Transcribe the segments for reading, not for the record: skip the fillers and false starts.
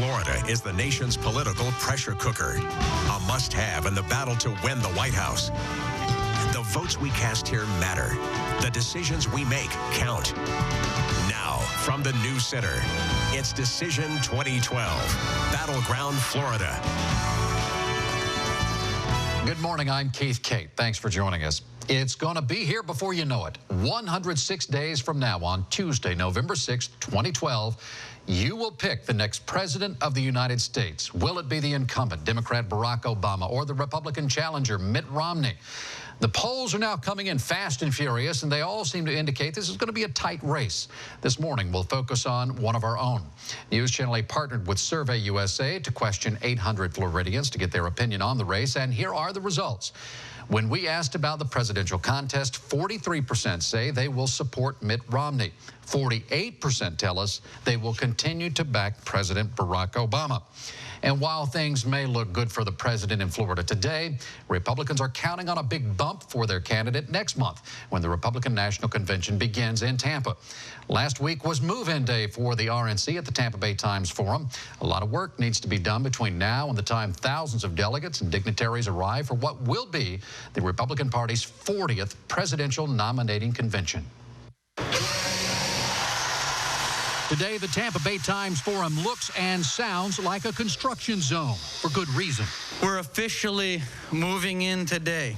Florida is the nation's political pressure cooker, a must-have in the battle to win the White House. The votes we cast here matter. The decisions we make count. Now, from the News Center, it's Decision 2012, Battleground Florida. Good morning, I'm Cate. Thanks for joining us. It's going to be here before you know it. 106 days from now, on Tuesday, November 6th, 2012, you will pick the next president of the United States. Will it be the incumbent, Democrat Barack Obama, or the Republican challenger, Mitt Romney? The polls are now coming in fast and furious, and they all seem to indicate this is going to be a tight race. This morning, we'll focus on one of our own. News Channel 8 partnered with Survey USA to question 800 Floridians to get their opinion on the race, and here are the results. When we asked about the presidential contest, 43% say they will support Mitt Romney. 48% tell us they will continue to back President Barack Obama. And while things may look good for the president in Florida today, Republicans are counting on a big bump for their candidate next month when the Republican National Convention begins in Tampa. Last week was move-in day for the RNC at the Tampa Bay Times Forum. A lot of work needs to be done between now and the time thousands of delegates and dignitaries arrive for what will be the Republican Party's 40th presidential nominating convention. Today, the Tampa Bay Times Forum looks and sounds like a construction zone, for good reason. We're officially moving in today,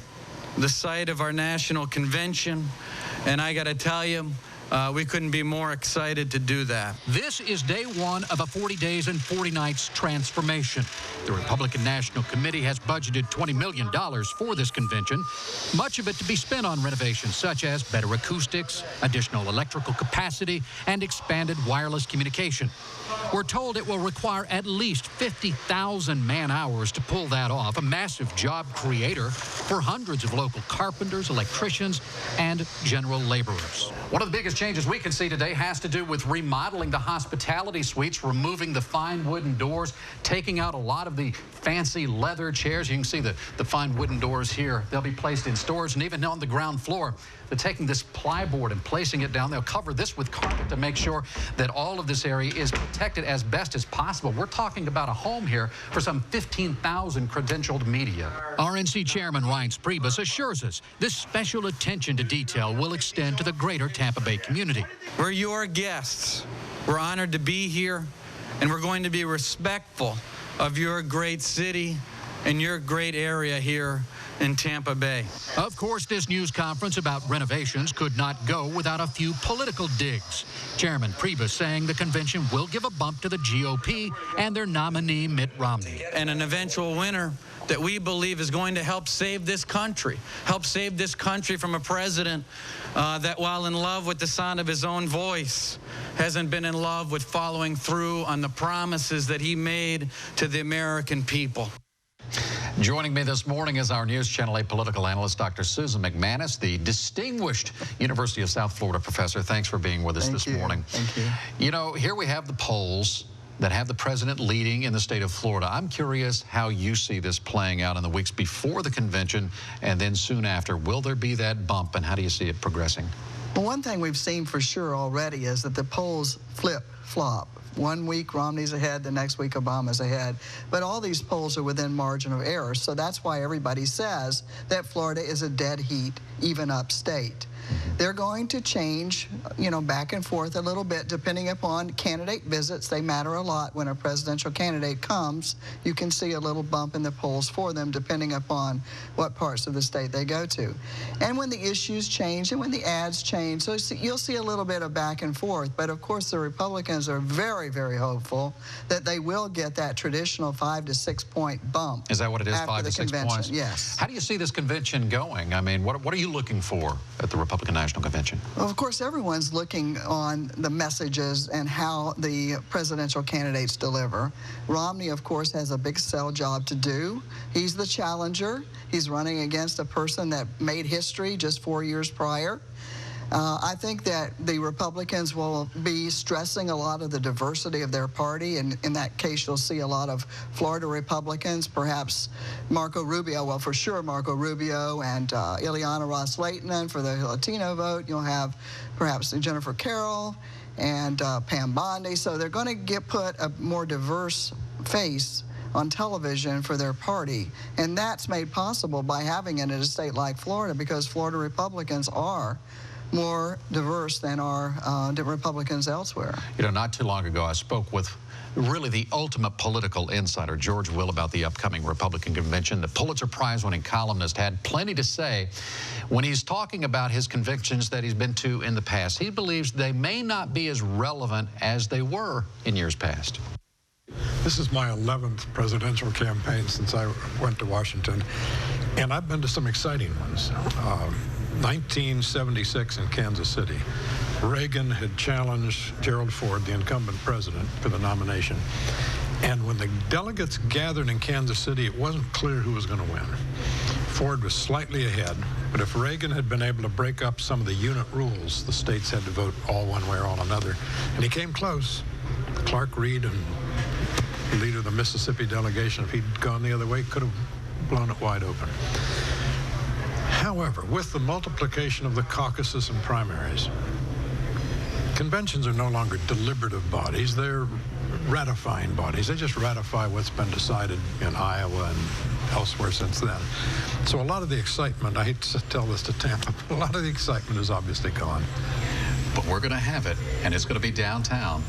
the site of our national convention, and I got to tell you, we couldn't be more excited to do that. This is day one of a 40 days and 40 nights transformation. The Republican National Committee has budgeted $20 million for this convention, much of it to be spent on renovations such as better acoustics, additional electrical capacity, and expanded wireless communication. We're told it will require at least 50,000 man-hours to pull that off, a massive job creator for hundreds of local carpenters, electricians, and general laborers. One of the biggest changes we can see today has to do with remodeling the hospitality suites, removing the fine wooden doors, taking out a lot of the fancy leather chairs. You can see the fine wooden doors here. They'll be placed in storage, and even on the ground floor, they're taking this plyboard and placing it down. They'll cover this with carpet to make sure that all of this area is protected as best as possible. We're talking about a home here for some 15,000 credentialed media. RNC Chairman Ryan Priebus assures us this special attention to detail will extend to the greater Tampa Bay community. We're your guests. We're honored to be here, and we're going to be respectful of your great city and your great area here in Tampa Bay. Of course, this news conference about renovations could not go without a few political digs. Chairman Priebus saying the convention will give a bump to the GOP and their nominee, Mitt Romney. And an eventual winner that we believe is going to help save this country from a president that, while in love with the sound of his own voice, hasn't been in love with following through on the promises that he made to the American people. Joining me this morning is our News Channel 8 political analyst, Dr. Susan MacManus, the distinguished University of South Florida professor. Thanks for being with us this morning. Thank you. You know, here we have the polls that have the president leading in the state of Florida. I'm curious how you see this playing out in the weeks before the convention and then soon after. Will there be that bump, and how do you see it progressing? Well, one thing we've seen for sure already is that the polls flip-flop. One week Romney's ahead, the next week Obama's ahead. But all these polls are within margin of error, so that's why everybody says that Florida is a dead heat, even upstate. They're going to change, you know, back and forth a little bit depending upon candidate visits. They matter a lot. When a presidential candidate comes, you can see a little bump in the polls for them depending upon what parts of the state they go to. And when the issues change and when the ads change, so you'll see a little bit of back and forth. But of course, the Republicans are very, very hopeful that they will get that traditional 5 to 6 point bump. Is that what it is, 5 to 6 points? Yes. How do you see this convention going? I mean, what are you looking for at the Republican National Convention? Well, of course, everyone's looking on the messages and how the presidential candidates deliver. Romney, of course, has a big sell job to do. He's the challenger. He's running against a person that made history just 4 years prior. I think that the Republicans will be stressing a lot of the diversity of their party, and in that case you'll see a lot of Florida Republicans, perhaps Marco Rubio, well for sure Marco Rubio and Ileana Ros-Lehtinen for the Latino vote. You'll have perhaps Jennifer Carroll and Pam Bondi. So they're going to put a more diverse face on television for their party. And that's made possible by having it in a state like Florida, because Florida Republicans are more diverse than are Republicans elsewhere. You know, not too long ago, I spoke with really the ultimate political insider, George Will, about the upcoming Republican convention. The Pulitzer Prize-winning columnist had plenty to say when he's talking about his conventions that he's been to in the past. He believes they may not be as relevant as they were in years past. This is my 11th presidential campaign since I went to Washington, and I've been to some exciting ones. 1976 in Kansas City, Reagan had challenged Gerald Ford, the incumbent president, for the nomination. And when the delegates gathered in Kansas City, it wasn't clear who was going to win. Ford was slightly ahead, but if Reagan had been able to break up some of the unit rules, the states had to vote all one way or all another. And he came close. Clark Reed, and the leader of the Mississippi delegation, if he'd gone the other way, could have blown it wide open. However, with the multiplication of the caucuses and primaries, conventions are no longer deliberative bodies. They're ratifying bodies. They just ratify what's been decided in Iowa and elsewhere since then. So a lot of the excitement, I hate to tell this to Tampa, but a lot of the excitement is obviously gone. But we're going to have it, and it's going to be downtown.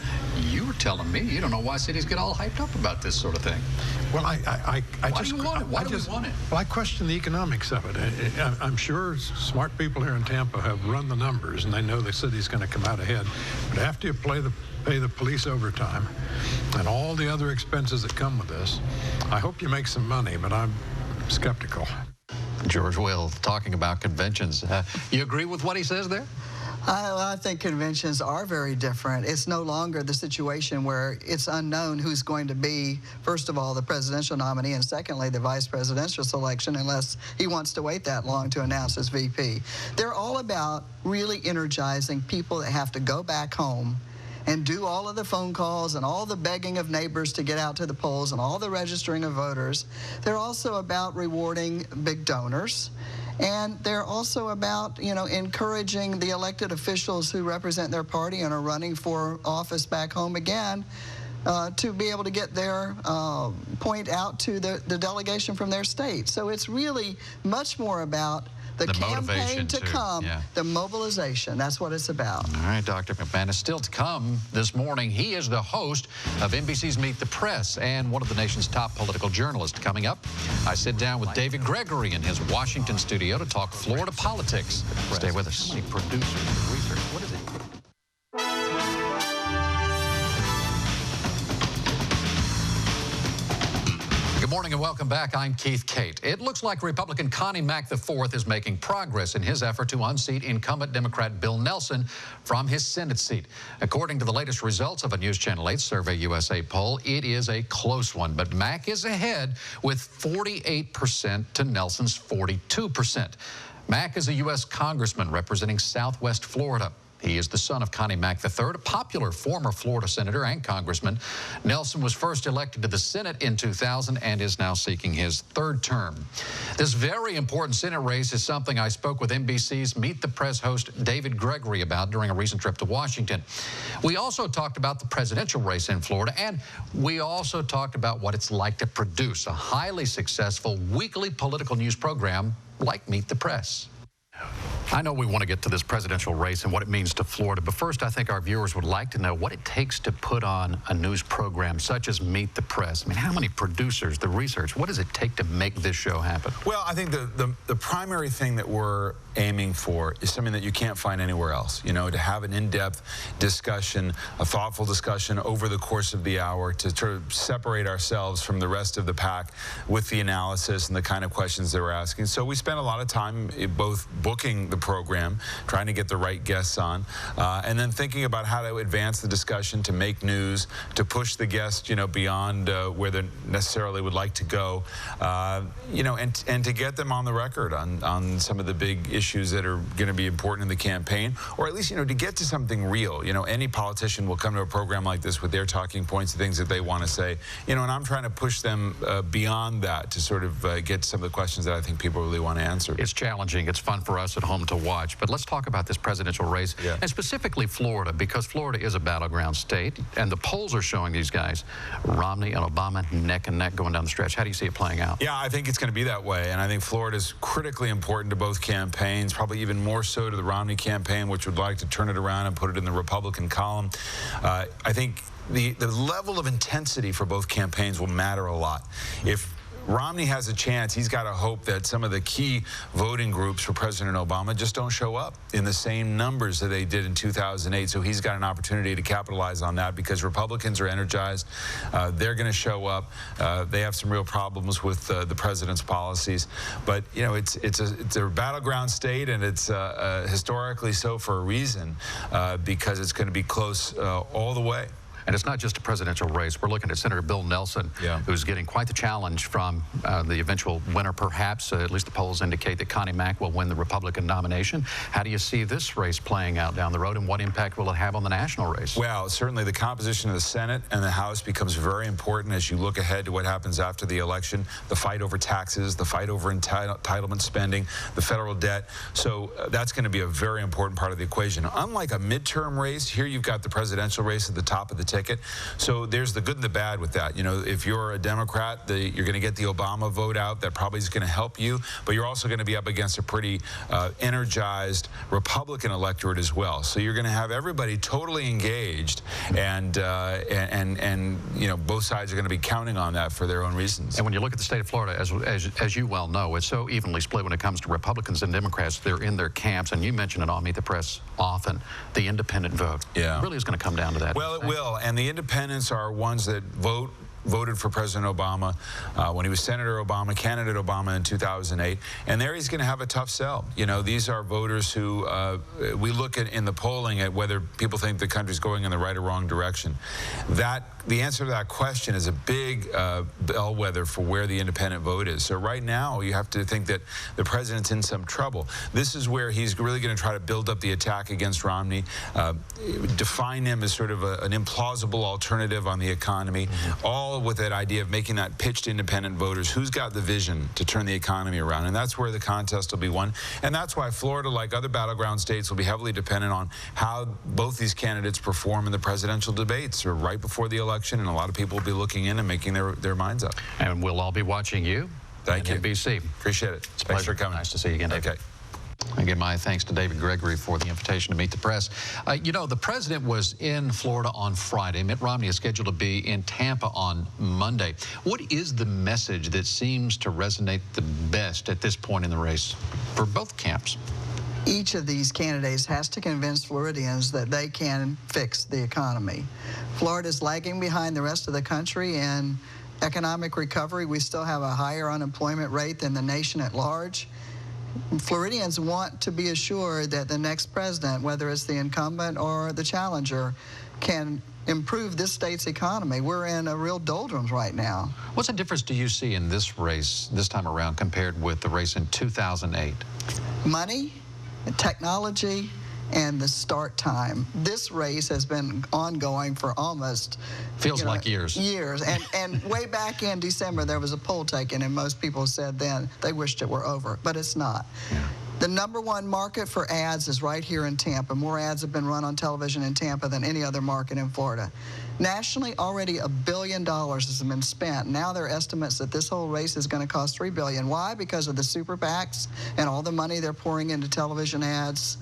You were telling me you don't know why cities get all hyped up about this sort of thing. Well, Why do you want it? Why do we want it? Well, I question the economics of it. I'm sure smart people here in Tampa have run the numbers, and they know the city's going to come out ahead. But after you pay the police overtime and all the other expenses that come with this, I hope you make some money, but I'm skeptical. George Will talking about conventions. You agree with what he says there? I think conventions are very different. It's no longer the situation where it's unknown who's going to be, first of all, the presidential nominee, and secondly, the vice presidential selection, unless he wants to wait that long to announce his VP. They're all about really energizing people that have to go back home and do all of the phone calls and all the begging of neighbors to get out to the polls and all the registering of voters. They're also about rewarding big donors. And they're also about, you know, encouraging the elected officials who represent their party and are running for office back home again to be able to get their point out to the delegation from their state. So it's really much more about the campaign to come, the mobilization. That's what it's about. All right, Dr. MacManus. Still to come this morning, he is the host of NBC's Meet the Press and one of the nation's top political journalists. Coming up, I sit down with David Gregory in his Washington studio to talk Florida politics. Stay with us. How many producers and research? What is it? Good morning and welcome back. I'm Keith Cate. It looks like Republican Connie Mack IV is making progress in his effort to unseat incumbent Democrat Bill Nelson from his Senate seat. According to the latest results of a News Channel 8 Survey USA poll, it is a close one, but Mack is ahead with 48% to Nelson's 42%. Mack is a U.S. congressman representing Southwest Florida. He is the son of Connie Mack III, a popular former Florida senator and congressman. Nelson was first elected to the Senate in 2000 and is now seeking his third term. This very important Senate race is something I spoke with NBC's Meet the Press host David Gregory about during a recent trip to Washington. We also talked about the presidential race in Florida, and we also talked about what it's like to produce a highly successful weekly political news program like Meet the Press. I know we want to get to this presidential race and what it means to Florida, but first I think our viewers would like to know what it takes to put on a news program such as Meet the Press. I mean, how many producers, the research, what does it take to make this show happen? Well, I think the primary thing that we're aiming for is something that you can't find anywhere else. You know, to have an in-depth discussion, a thoughtful discussion over the course of the hour, to sort of separate ourselves from the rest of the pack with the analysis and the kind of questions that we're asking. So we spend a lot of time both booking the program, trying to get the right guests on, and then thinking about how to advance the discussion, to make news, to push the guests, you know, beyond where they necessarily would like to go, you know, and to get them on the record on some of the big issues that are going to be important in the campaign, or at least, you know, to get to something real. You know, any politician will come to a program like this with their talking points, the things that they want to say, you know, and I'm trying to push them beyond that to sort of get to some of the questions that I think people really want to answer. It's challenging. It's fun for us at home them to watch. But let's talk about this presidential race, and specifically Florida, because Florida is a battleground state, and the polls are showing these guys, Romney and Obama, neck and neck going down the stretch. How do you see it playing out? Yeah, I think it's going to be that way, and I think Florida is critically important to both campaigns, probably even more so to the Romney campaign, which would like to turn it around and put it in the Republican column. I think the level of intensity for both campaigns will matter a lot. If Romney has a chance, he's got to hope that some of the key voting groups for President Obama just don't show up in the same numbers that they did in 2008. So he's got an opportunity to capitalize on that because Republicans are energized. They're going to show up. They have some real problems with the president's policies. But, you know, it's a battleground state, and it's historically so for a reason, because it's going to be close all the way. And it's not just a presidential race. We're looking at Senator Bill Nelson, who's getting quite the challenge from the eventual winner, perhaps. At least the polls indicate that Connie Mack will win the Republican nomination. How do you see this race playing out down the road, and what impact will it have on the national race? Well, certainly the composition of the Senate and the House becomes very important as you look ahead to what happens after the election, the fight over taxes, the fight over entitlement spending, the federal debt. So that's going to be a very important part of the equation. Unlike a midterm race, here you've got the presidential race at the top of the ticket. So there's the good and the bad with that. You know, if you're a Democrat, you're going to get the Obama vote out. That probably is going to help you, but you're also going to be up against a pretty energized Republican electorate as well. So you're going to have everybody totally engaged, and you know, both sides are going to be counting on that for their own reasons. And when you look at the state of Florida, as you well know, it's so evenly split when it comes to Republicans and Democrats. They're in their camps, and you mention it on Meet the Press often. The independent vote really is going to come down to that. Well, it will. And the independents are ones that voted for President Obama when he was Senator Obama, candidate Obama in 2008, and there he's going to have a tough sell. You know, these are voters who we look at in the polling at whether people think the country's going in the right or wrong direction. The answer to that question is a big bellwether for where the independent vote is. So right now, you have to think that the president's in some trouble. This is where he's really going to try to build up the attack against Romney, define him as sort of an implausible alternative on the economy, all with that idea of making that pitch to independent voters. Who's got the vision to turn the economy around? And that's where the contest will be won. And that's why Florida, like other battleground states, will be heavily dependent on how both these candidates perform in the presidential debates or right before the election. And a lot of people will be looking in and making their minds up. And we'll all be watching you. Thank you. NBC. Appreciate it. It's a Thanks pleasure. for coming. Nice to see you again, David. Okay. Again, my thanks to David Gregory for the invitation to meet the press. You know, the president was in Florida on Friday. Mitt Romney is scheduled to be in Tampa on Monday. What is the message that seems to resonate the best at this point in the race for both camps? Each of these candidates has to convince Floridians that they can fix the economy. Florida's lagging behind the rest of the country in economic recovery. We still have a higher unemployment rate than the nation at large. Floridians want to be assured that the next president, whether it's the incumbent or the challenger, can improve this state's economy. We're in a real doldrums right now. What's the difference do you see in this race this time around compared with the race in 2008? Money, technology, and the start time. This race has been ongoing for almost feels like years. And way back in December there was a poll taken, and most people said then they wished it were over, but it's not. The #1 market for ads is right here in Tampa. More ads have been run on television in Tampa than any other market in Florida. Nationally, already $1 billion has been spent. Now there are estimates that this whole race is going to cost $3 billion. Why? Because of the super PACs and all the money they're pouring into television ads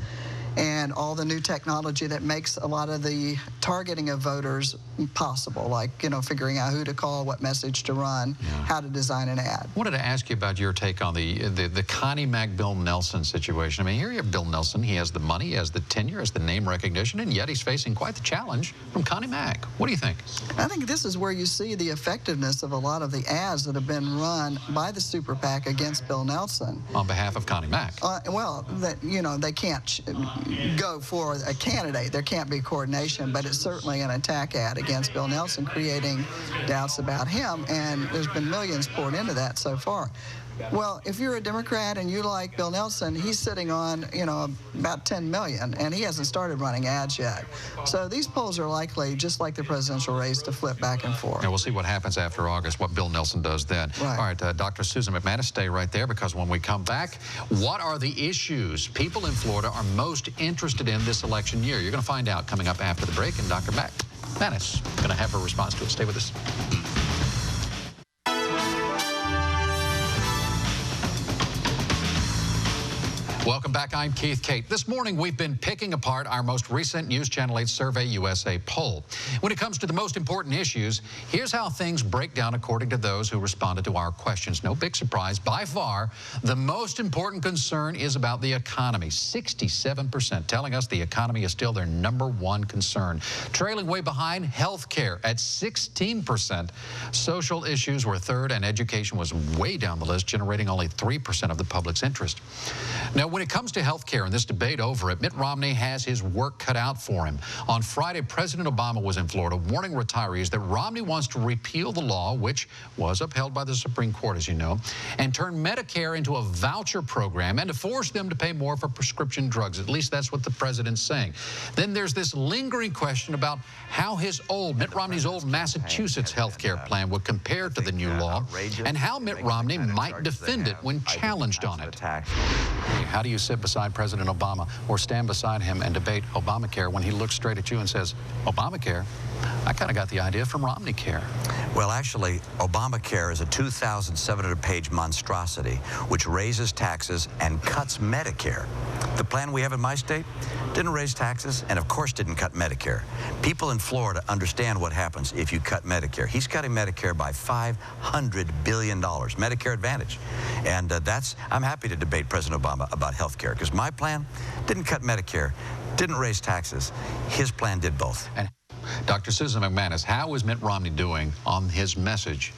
and all the new technology that makes a lot of the targeting of voters possible, like, you know, figuring out who to call, what message to run, how to design an ad. I wanted to ask you about your take on the Connie Mack, Bill Nelson situation. I mean, here you have Bill Nelson. He has the money, he has the tenure, has the name recognition, and yet he's facing quite the challenge from Connie Mack. What do you think? I think this is where you see the effectiveness of a lot of the ads that have been run by the super PAC against Bill Nelson. On behalf of Connie Mack. Well, you know, they can't go for a candidate. There can't be coordination, but it's certainly an attack ad against Bill Nelson, creating doubts about him, and there's been millions poured into that so far. Well, if you're a Democrat and you like Bill Nelson, he's sitting on, about 10 million, and he hasn't started running ads yet. So these polls are likely, just like the presidential race, to flip back and forth. And we'll see what happens after August, what Bill Nelson does then. Right. All right, Dr. Susan MacManus, stay right there, because when we come back, what are the issues people in Florida are most interested in this election year? You're going to find out coming up after the break, and Dr. MacManus is going to have her response to it. Stay with us. Welcome back. I'm Cate. This morning, we've been picking apart our most recent News Channel 8 Survey USA poll. When it comes to the most important issues, here's how things break down according to those who responded to our questions. No big surprise. By far, the most important concern is about the economy. 67% telling us the economy is still their #1 concern. Trailing way behind, health care at 16%. Social issues were third, and education was way down the list, generating only 3% of the public's interest. Now, when it comes to health care and this debate over it, Mitt Romney has his work cut out for him. On Friday, President Obama was in Florida warning retirees that Romney wants to repeal the law, which was upheld by the Supreme Court, as you know, and turn Medicare into a voucher program and to force them to pay more for prescription drugs. At least that's what the president's saying. Then there's this lingering question about how Mitt Romney's old Massachusetts health care plan would compare to the new law, and how Mitt Romney might defend it when challenged on it. How do you sit beside President Obama or stand beside him and debate Obamacare when he looks straight at you and says, Obamacare? I kind of got the idea from Romney Care. Well, actually, Obamacare is a 2,700-page monstrosity which raises taxes and cuts Medicare. The plan we have in my state didn't raise taxes and, of course, didn't cut Medicare. People in Florida understand what happens if you cut Medicare. He's cutting Medicare by $500 billion, Medicare Advantage. And I'm happy to debate President Obama about health care, because my plan didn't cut Medicare, didn't raise taxes. His plan did both. And Dr. Susan MacManus, how is Mitt Romney doing on his message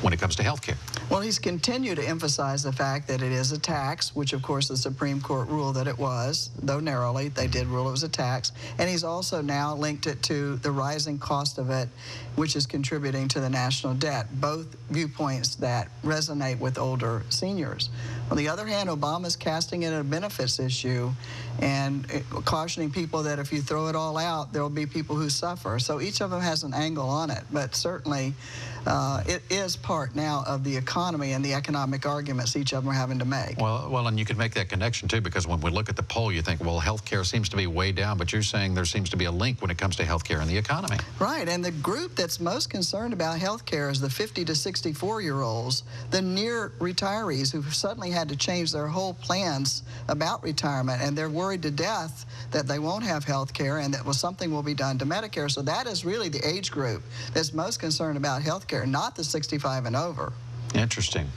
when it comes to health care? Well, he's continued to emphasize the fact that it is a tax, which, of course, the Supreme Court ruled that it was, though narrowly. They did rule it was a tax. And he's also now linked it to the rising cost of it, which is contributing to the national debt, both viewpoints that resonate with older seniors. On the other hand, Obama's casting it a benefits issue and cautioning people that if you throw it all out, there will be people who suffer. So each of them has an angle on it, but certainly it is part now of the economy and the economic arguments each of them are having to make. Well, and you could make that connection, too, because when we look at the poll, you think, well, health care seems to be way down, but you're saying there seems to be a link when it comes to health care and the economy. Right, and the group that's most concerned about health care is the 50 to 64-year-olds, the near retirees who've suddenly had to change their whole plans about retirement, and they're worried to death that they won't have health care and that something will be done to Medicare. So that is really the age group that's most concerned about health care, not the 65 and over. Interesting.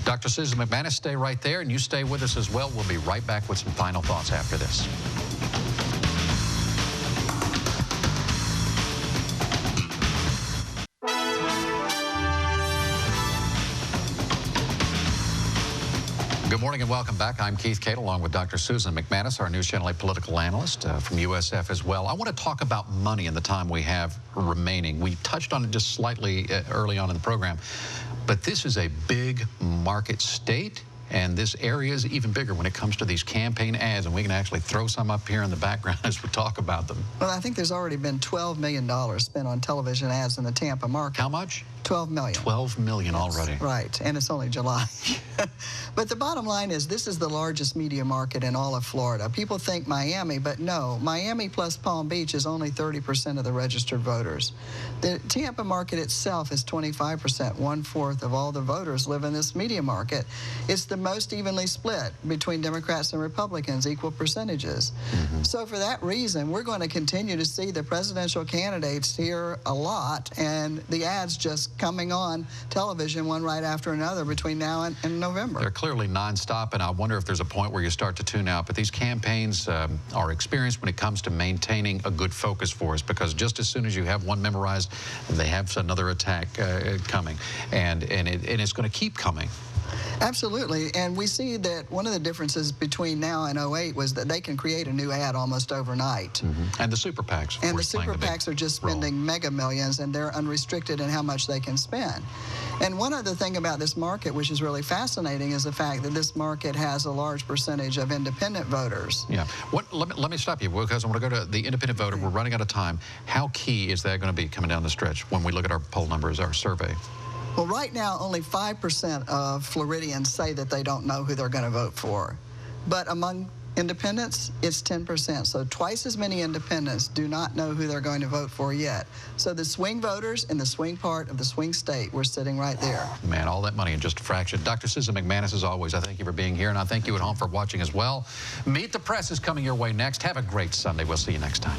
Dr. Susan MacManus, stay right there, and you stay with us as well. We'll be right back with some final thoughts after this. Good morning and welcome back. I'm Cate, along with Dr. Susan MacManus, our News Channel 8 political analyst from USF as well. I want to talk about money in the time we have remaining. We touched on it just slightly early on in the program, but this is a big market state, and this area is even bigger when it comes to these campaign ads, and we can actually throw some up here in the background as we talk about them. Well, I think there's already been $12 million spent on television ads in the Tampa market. How much? $12 million. $12 million already. Right, and it's only July. But the bottom line is this is the largest media market in all of Florida. People think Miami, but no. Miami plus Palm Beach is only 30% of the registered voters. The Tampa market itself is 25%. 1/4 of all the voters live in this media market. It's the most evenly split between Democrats and Republicans, equal percentages. So for that reason, we're going to continue to see the presidential candidates here a lot, and the ads just coming on television one right after another between now and November. They're clearly nonstop, and I wonder if there's a point where you start to tune out. But these campaigns are experienced when it comes to maintaining a good focus for us, because just as soon as you have one memorized, they have another attack coming, and it's going to keep coming. Absolutely, and we see that one of the differences between now and 08 was that they can create a new ad almost overnight. And the super PACs, of And the course, playing super big PACs are just role. spending mega millions, and they're unrestricted in how much they can spend. And one other thing about this market, which is really fascinating, is the fact that this market has a large percentage of independent voters. Yeah. Let me stop you, because I want to go to the independent voter. We're running out of time. How key is that going to be coming down the stretch when we look at our poll numbers, our survey? Well, right now, only 5% of Floridians say that they don't know who they're going to vote for. But among independents, it's 10%. So twice as many independents do not know who they're going to vote for yet. So the swing voters in the swing part of the swing state, we're sitting right there. Man, all that money in just a fraction. Dr. Susan MacManus, as always, I thank you for being here, and I thank you at home for watching as well. Meet the Press is coming your way next. Have a great Sunday. We'll see you next time.